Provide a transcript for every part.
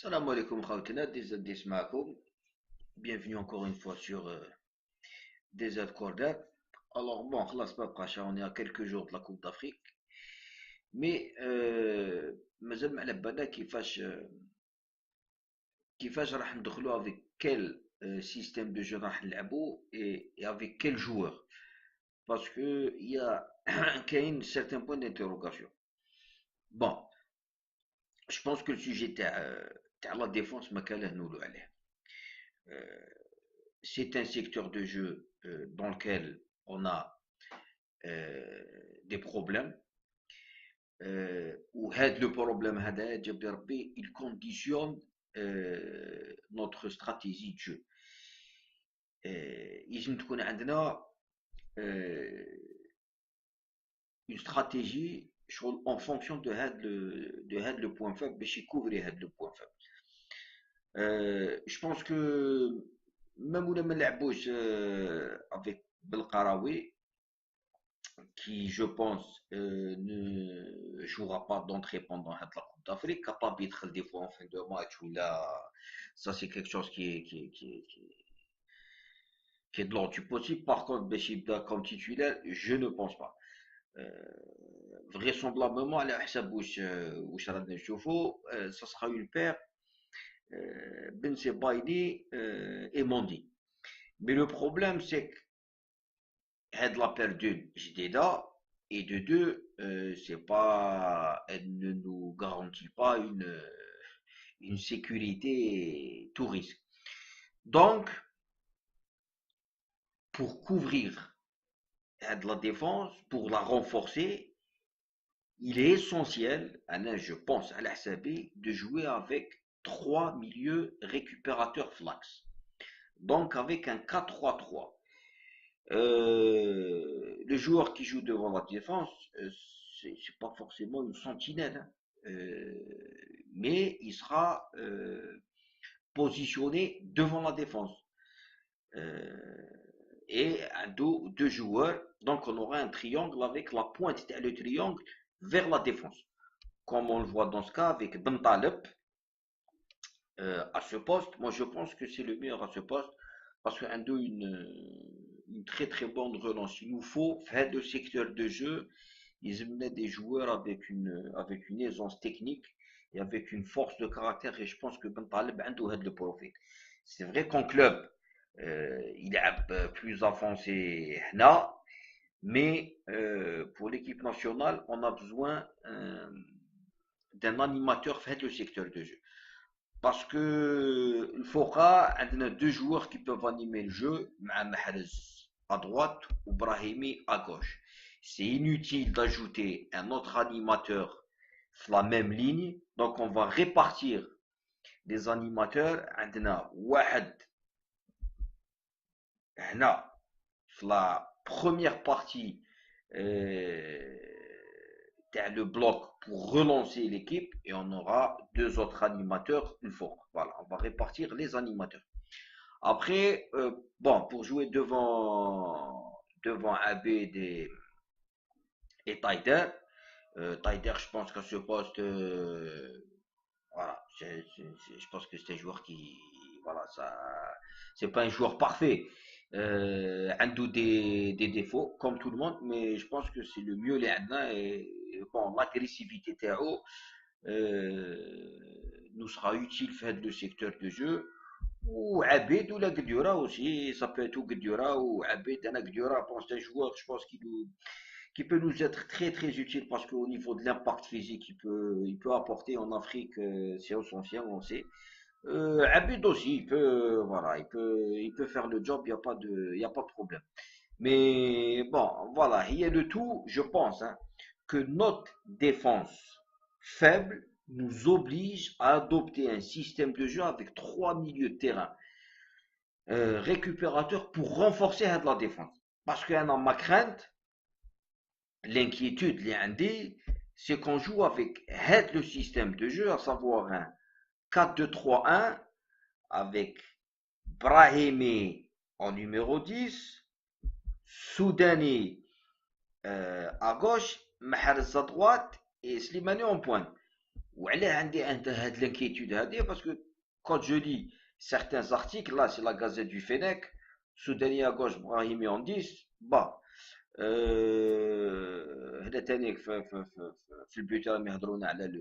Salam alaikum khawtina, DZ Ma'akoum. Bienvenue encore une fois sur DZ Corner. Alors bon, خلاص pas Pracha, on est à quelques jours de la Coupe d'Afrique. Mais مازال ما على بالنا كيفاش راح ندخلوا avec quel système de jeu راح نلعبوا et avec quel joueur. Parce que il y a كاين certain point d'interrogation. Bon, je pense que le sujet تاع la défense ما كان له نقولوا عليه. C'est un secteur de jeu dans lequel on a des problèmes. وهذا le problème هذا جاب لي ربي il conditionne notre stratégie de jeu. يجب تكون عندنا une stratégie en fonction de le point faible باش يكوفري هذا le point faible. Je pense que même ولا ما نلعبوش avec Belkaraoui qui je pense ne jouera pas d'entrée pendant la Coupe d'Afrique, capable d'être des fois en fin de match ou là, ça c'est quelque chose qui est de l'ordre du possible. Par contre, Bechibda comme titulaire, je ne pense pas. Vraisemblablement, à la ça sera une paire Ben Sebaini et Mondi. Mais le problème, c'est que la paire d'une JDA et de deux, c'est pas, elle ne nous garantit pas une sécurité tout risque. Donc, pour couvrir la défense, pour la renforcer, il est essentiel, je pense à l'Ahsabi, de jouer avec trois milieux récupérateurs flax. Donc avec un 4-3-3. Le joueur qui joue devant la défense, c'est pas forcément une sentinelle, mais il sera positionné devant la défense. Et deux joueurs, donc on aura un triangle avec la pointe le triangle vers la défense. Comme on le voit dans ce cas avec Ben Taleb à ce poste. Moi je pense que c'est le meilleur à ce poste parce qu'un d'eux une très très bonne relance. Il nous faut faire de secteur de jeu. Ils amenaient des joueurs avec une aisance technique et avec une force de caractère et je pense que Ben Taleb a le profil. C'est vrai qu'en club il est plus avancé là, mais pour l'équipe nationale, on a besoin d'un animateur fait le secteur de jeu. Parce que il faudra deux joueurs qui peuvent animer le jeu, Mahrez à droite ou Brahimi à gauche. C'est inutile d'ajouter un autre animateur sur la même ligne, donc on va répartir les animateurs. عندنا واحد هنا في la première partie le bloc pour relancer l'équipe et on aura deux autres animateurs une fois. Voilà, on va répartir les animateurs. Après, bon, pour jouer devant Abed et Taider, Taider, je pense qu'à ce poste, voilà, je pense que c'est un joueur qui, voilà, ça, c'est pas un joueur parfait. عنده des défauts comme tout le monde mais je pense que c'est le mieux اللي عندنا et bon l'agressivité تاعو nous sera utile faire le secteur de jeu وعبيد ولا قديورة aussi ça peut être ou قديورة ou عبيد انا قديورة c'est un joueur je pense qui peut nous être très très utile parce qu'au niveau de l'impact physique il peut apporter en Afrique c'est essentiel on sait. Abid aussi, voilà, il peut faire le job, il y a pas de problème. Mais bon, voilà, il y a le tout, je pense, hein, que notre défense faible nous oblige à adopter un système de jeu avec trois milieux de terrain récupérateurs pour renforcer la défense. Parce que dans ma crainte, l'inquiétude, c'est qu'on joue avec le système de jeu, à savoir un 4-2-3-1 avec Brahimi en numéro 10, Soudani à gauche, Mahrez à droite et Slimani en pointe. وعلاه عندي هاد l'inquiétude هادي parce que quand je lis certains articles, là c'est la Gazette du Fennec, Soudani à gauche, Brahimi en 10, bah هذا تاني في البيت راهم يهضرونا على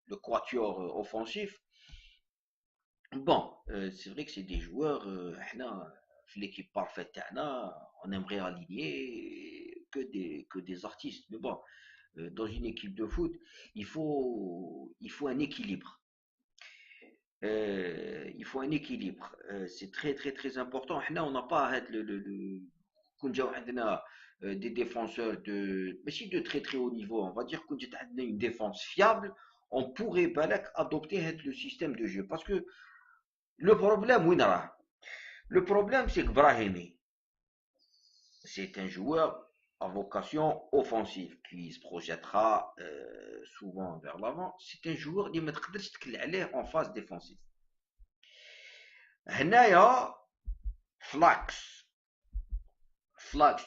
le quatuor offensif. Bon, c'est vrai que c'est des joueurs, احنا في l'équipe parfaite تاعنا on aimerait aligner que des artistes, mais bon, dans une équipe de foot, il faut un équilibre. Il faut un équilibre. C'est très très très important. احنا on n'a pas كون جاو عندنا des défenseurs mais si de très très haut niveau, on va dire qu'on a une défense fiable, on pourrait بالك adopter le système de jeu parce que le problème وين راه le problème c'est que Brahimi c'est un joueur à vocation offensive qui se projettera souvent vers l'avant. C'est un joueur اللي ما تقدرش تكل عليه en phase défensive. هنايا flax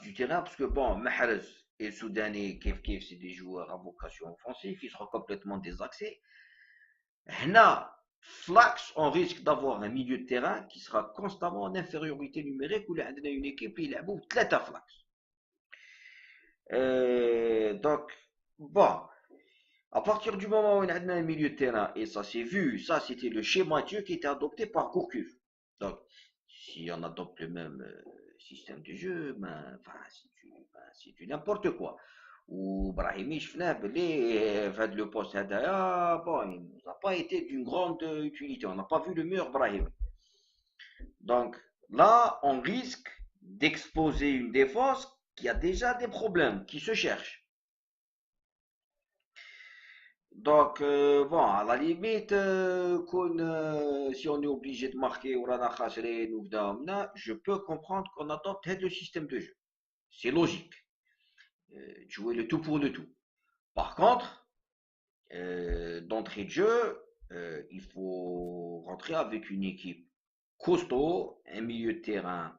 du terrain parce que bon Mahrez et Soudani Kef c'est des joueurs à vocation offensive, ils seront complètement désaxés. Hna flax on risque d'avoir un milieu de terrain qui sera constamment en infériorité numérique où a une équipe qui a 3 flax. Donc bon, à partir du moment où on a un milieu de terrain, et ça s'est vu, ça c'était le schéma qui était adopté par Gourcuff. Donc si on adopte le même système de jeu, c'est du n'importe quoi. Ou Brahimi شفناه بلي في هذا لو بوست هذايا bon il n'a pas été d'une grande utilité, on n'a pas vu le meilleur Brahimi. Donc là on risque d'exposer une défense qui a déjà des problèmes, qui se cherche. Donc bon à la limite si on est obligé de marquer ورانا خاسرين وبدا je peux comprendre qu'on adopte le système de jeu, c'est logique, jouer le tout pour le tout. Par contre d'entrée de jeu il faut rentrer avec une équipe costaud, un milieu de terrain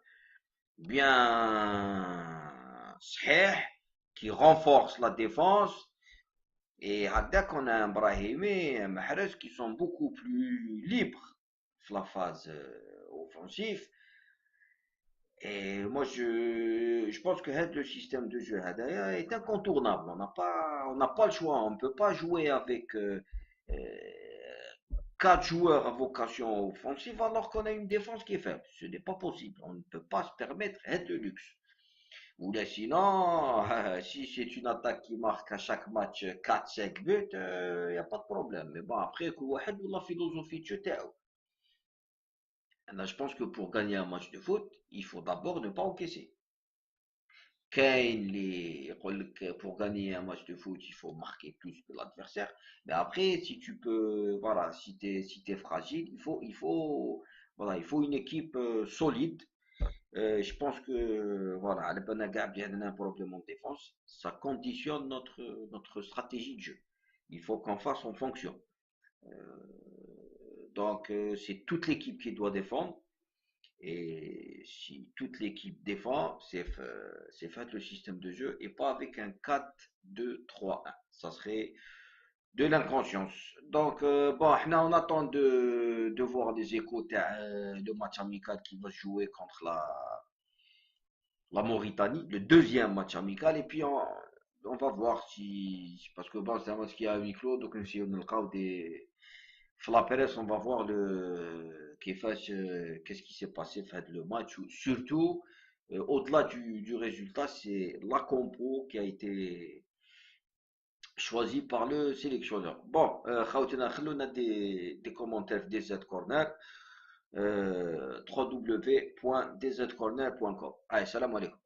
bien صحيح qui renforce la défense. Et هكذاك on a un Brahimi et un Mahrez qui sont beaucoup plus libres dans la phase offensive. Et moi je pense que le système de jeu est incontournable. On n'a pas le choix. On ne peut pas jouer avec 4 joueurs à vocation offensive alors qu'on a une défense qui est faible. Ce n'est pas possible. On ne peut pas se permettre le luxe. Ou là, sinon, si c'est une attaque qui marque à chaque match 4-5 buts, il n'y a pas de problème. Mais bon, après, la philosophie de jeu. Je pense que pour gagner un match de foot, il faut d'abord ne pas encaisser. Pour gagner un match de foot, il faut marquer plus que l'adversaire. Mais après, si tu peux, voilà, si t'es fragile, il faut une équipe solide. Je pense que voilà, un problème en défense, ça conditionne notre stratégie de jeu. Il faut qu'on fasse en fonction. Donc c'est toute l'équipe qui doit défendre. Et si toute l'équipe défend, c'est fait le système de jeu et pas avec un 4-2-3-1. Ça serait de l'inconscience. Donc bon, on attend de voir les échos de match amical qui va se jouer contre la Mauritanie, le deuxième match amical, et puis on va voir si, parce que bon, c'est un match qui a huis clos, donc si on a des Fla Perez, on va voir qu'est-ce qui s'est passé fait le match, surtout au-delà du résultat, c'est la compo qui a été choisi par le sélectionneur. Bon, خلونا des commentaires des Z Corner, www.dzcorner.com. Allez, salam alaikum.